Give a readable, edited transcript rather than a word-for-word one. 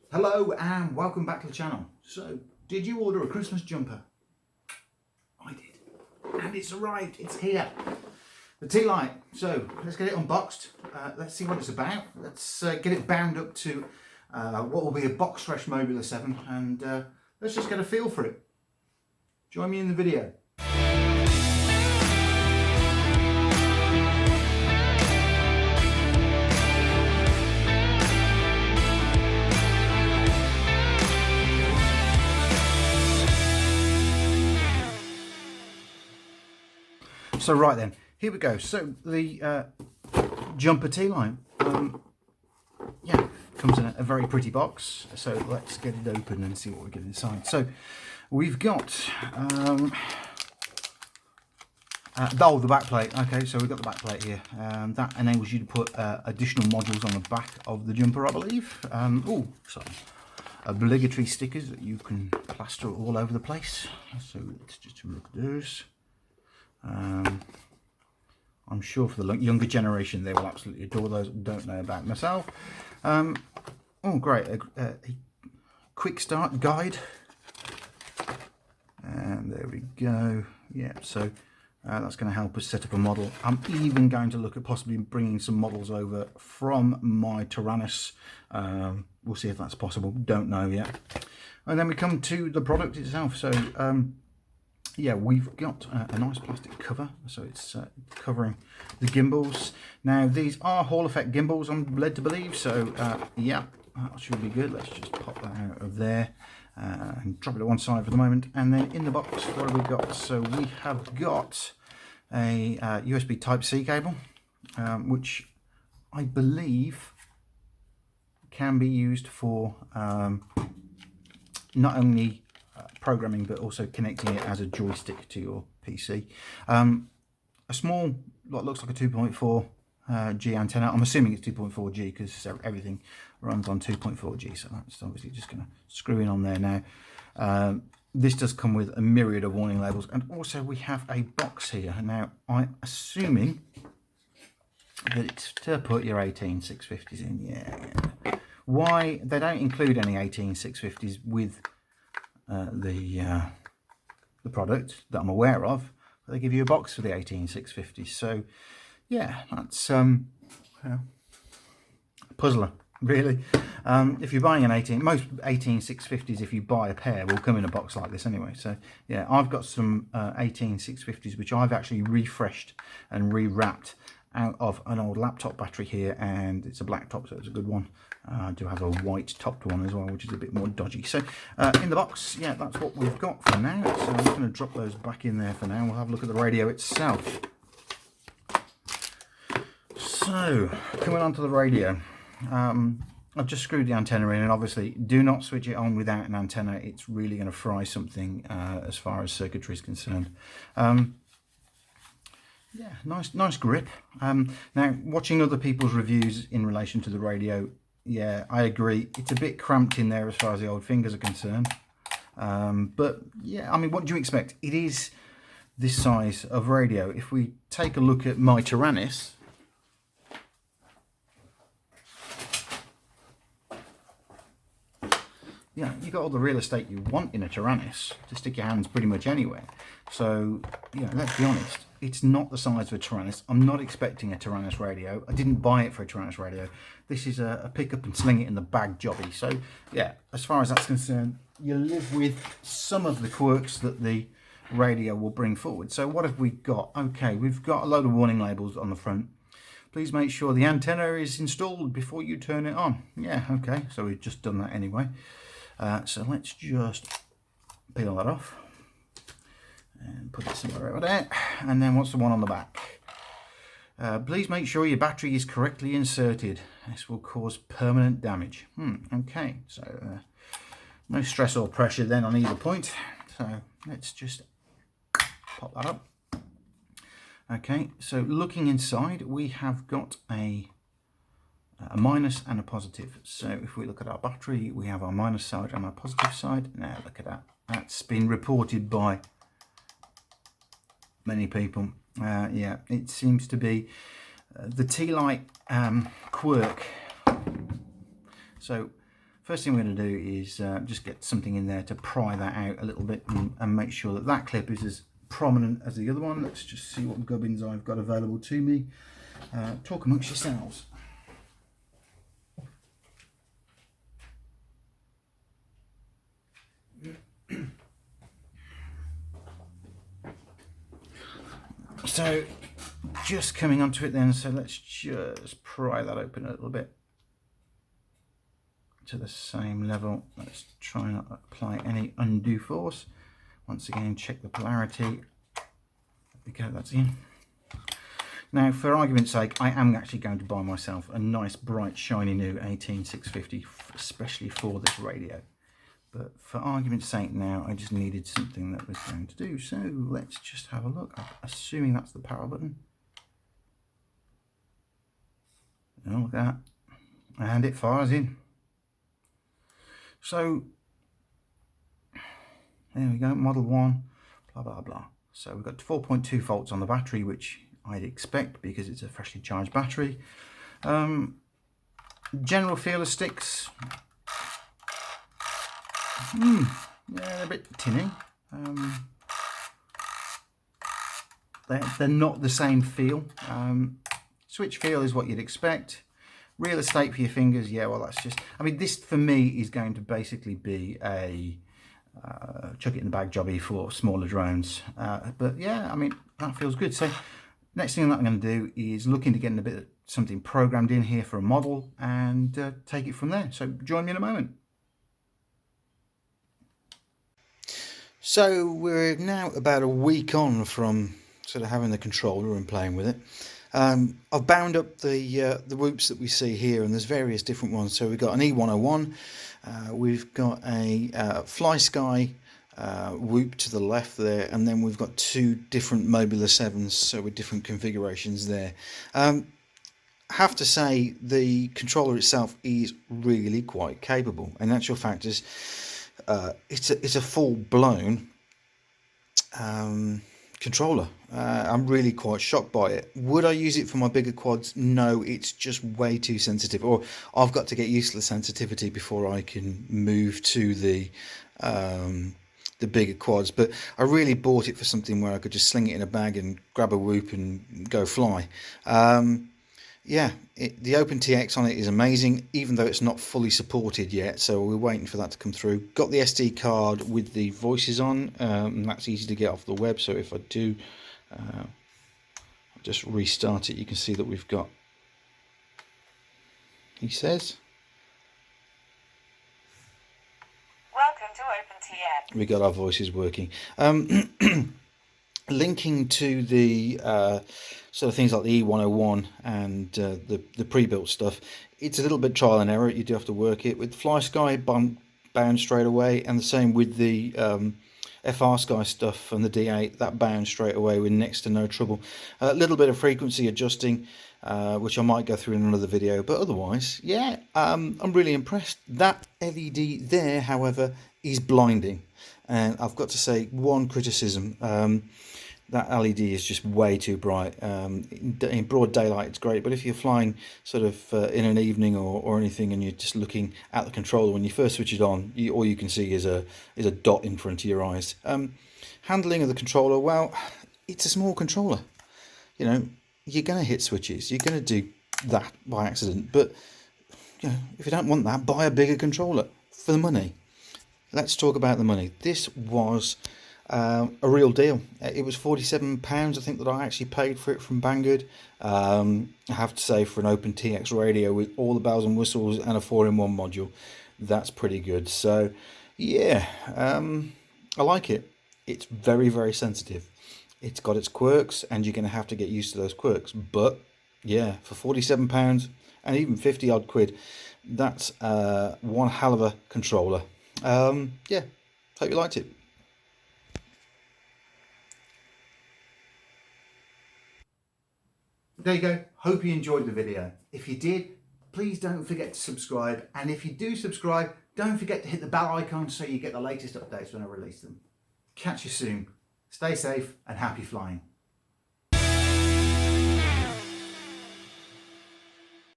Hello and welcome back to the channel. So, did you order a Christmas jumper? I did. And it's arrived. It's here. The T-Lite. So, let's get it unboxed. Let's see what it's about. Let's get it bound up to what will be a box fresh Mobula 7 and let's just get a feel for it. Join me in the video. So right then, here we go. So the jumper T-Lite, yeah, comes in a very pretty box. So let's get it open and see what we get inside. So we've got, the back plate. Okay, so we've got the back plate here. That enables you to put additional modules on the back of the jumper, I believe. Sorry. Obligatory stickers that you can plaster all over the place. So let's just look at those. I'm sure for the younger generation they will absolutely adore those. Don't know about myself. Oh great, a quick start guide, and there we go. Yeah, so that's going to help us set up a model. I'm even going to look at possibly bringing some models over from my Tyrannus. We'll see if that's possible, don't know yet. And then we come to the product itself. So yeah, we've got a nice plastic cover, so it's covering the gimbals. Now, these are Hall effect gimbals, I'm led to believe, so yeah, that should be good. Let's just pop that out of there and drop it to one side for the moment. And then in the box, what have we got? So we have got a USB Type-C cable, which I believe can be used for not only programming but also connecting it as a joystick to your PC. A small, what looks like a 2.4 G antenna. I'm assuming it's 2.4 G because everything runs on 2.4 G, so that's obviously just going to screw in on there now. This does come with a myriad of warning labels, and also we have a box here. Now, I'm assuming that it's to put your 18650s in. Yeah. Why they don't include any 18650s with the product that I'm aware of, but they give you a box for the 18650s. So yeah, that's a puzzler really. If you're buying most 18650s, if you buy a pair, will come in a box like this anyway. So yeah, I've got some 18650s which I've actually refreshed and rewrapped out of an old laptop battery here, and it's a black top, so it's a good one. I do have a white topped one as well, which is a bit more dodgy. So in the box, yeah, that's what we've got for now. So I'm just going to drop those back in there for now. We'll have a look at the radio itself. So coming on to the radio, I've just screwed the antenna in, and obviously do not switch it on without an antenna. It's really going to fry something as far as circuitry is concerned. Yeah, nice grip. Now, watching other people's reviews in relation to the radio, yeah, I agree. It's a bit cramped in there as far as the old fingers are concerned. But yeah, I mean, what do you expect? It is this size of radio. If we take a look at my Tyrannus, yeah, you got all the real estate you want in a Tyrannus to stick your hands pretty much anywhere. So, yeah, let's be honest, it's not the size of a Tyrannus. I'm not expecting a Tyrannus radio. I didn't buy it for a Tyrannus radio. This is a pick up and sling it in the bag jobby. So, yeah, as far as that's concerned, you live with some of the quirks that the radio will bring forward. So what have we got? Okay, we've got a load of warning labels on the front. Please make sure the antenna is installed before you turn it on. Yeah, okay, so we've just done that anyway. So let's just peel that off and put it somewhere over there. And then what's the one on the back? Please make sure your battery is correctly inserted. This will cause permanent damage. Okay, so no stress or pressure then on either point. So let's just pop that up. Okay, so looking inside, we have got a minus and a positive. So if we look at our battery, we have our minus side and our positive side. Now look at that. That's been reported by many people. Yeah, it seems to be the T-Lite quirk. So first thing we're going to do is just get something in there to pry that out a little bit and make sure that that clip is as prominent as the other one. Let's just see what gubbins I've got available to me. Talk amongst yourselves. So just coming onto it then, so let's just pry that open a little bit to the same level. Let's try not to apply any undue force. Once again, check the polarity. There we go, that's in. Now, for argument's sake, I am actually going to buy myself a nice, bright, shiny new 18650, especially for this radio. But for argument's sake now, I just needed something that was going to do. So let's just have a look. I'm assuming that's the power button. Oh, look at that. And it fires in. So, there we go, Model 1, blah, blah, blah. So we've got 4.2 volts on the battery, which I'd expect because it's a freshly charged battery. General feel of sticks. Yeah, they're a bit tinny. They're not the same feel. Switch feel is what you'd expect. Real estate for your fingers, yeah, well that's just, I mean, this for me is going to basically be a chuck it in the bag jobby for smaller drones. But yeah, I mean, that feels good. So next thing that I'm going to do is look into getting a bit of something programmed in here for a model and take it from there. So join me in a moment. So we're now about a week on from sort of having the controller and playing with it. I've bound up the whoops that we see here, and there's various different ones. So we've got an E101, we've got a Fly Sky whoop to the left there, and then we've got two different Mobula 7s, so with different configurations there. Have to say the controller itself is really quite capable. In actual fact, it's a full-blown controller. I'm really quite shocked by it. Would I use it for my bigger quads? No, it's just way too sensitive, or I've got to get used to the sensitivity before I can move to the bigger quads. But I really bought it for something where I could just sling it in a bag and grab a whoop and go fly. Yeah, the OpenTX on it is amazing, even though it's not fully supported yet, so we're waiting for that to come through. Got the SD card with the voices on, and that's easy to get off the web, so if I do just restart it, you can see that we've got, he says, welcome to OpenTX. We got our voices working. Linking to the sort of things like the E101 and the pre-built stuff, it's a little bit trial and error. You do have to work it. With Fly Sky, bound straight away, and the same with the FR Sky stuff and the D8, that bound straight away with next to no trouble. A little bit of frequency adjusting, which I might go through in another video, but otherwise, yeah, I'm really impressed. That LED there, however, is blinding, and I've got to say one criticism. That LED is just way too bright. In broad daylight it's great, but if you're flying sort of in an evening or anything, and you're just looking at the controller, when you first switch it on, all you can see is a dot in front of your eyes. Handling of the controller, well, it's a small controller. You know, you're going to hit switches, you're going to do that by accident, but you know, if you don't want that, buy a bigger controller for the money. Let's talk about the money. This was a real deal. It was £47, I think, that I actually paid for it from Banggood. I have to say, for an OpenTX radio with all the bells and whistles and a 4-in-1 module, that's pretty good. So yeah, I like it. It's very, very sensitive. It's got its quirks, and you're going to have to get used to those quirks, but yeah, for £47 and even 50 odd quid, that's one hell of a controller. Yeah, hope you liked it. There you go. Hope you enjoyed the video. If you did, please don't forget to subscribe. And if you do subscribe, don't forget to hit the bell icon so you get the latest updates when I release them. Catch you soon. Stay safe and happy flying.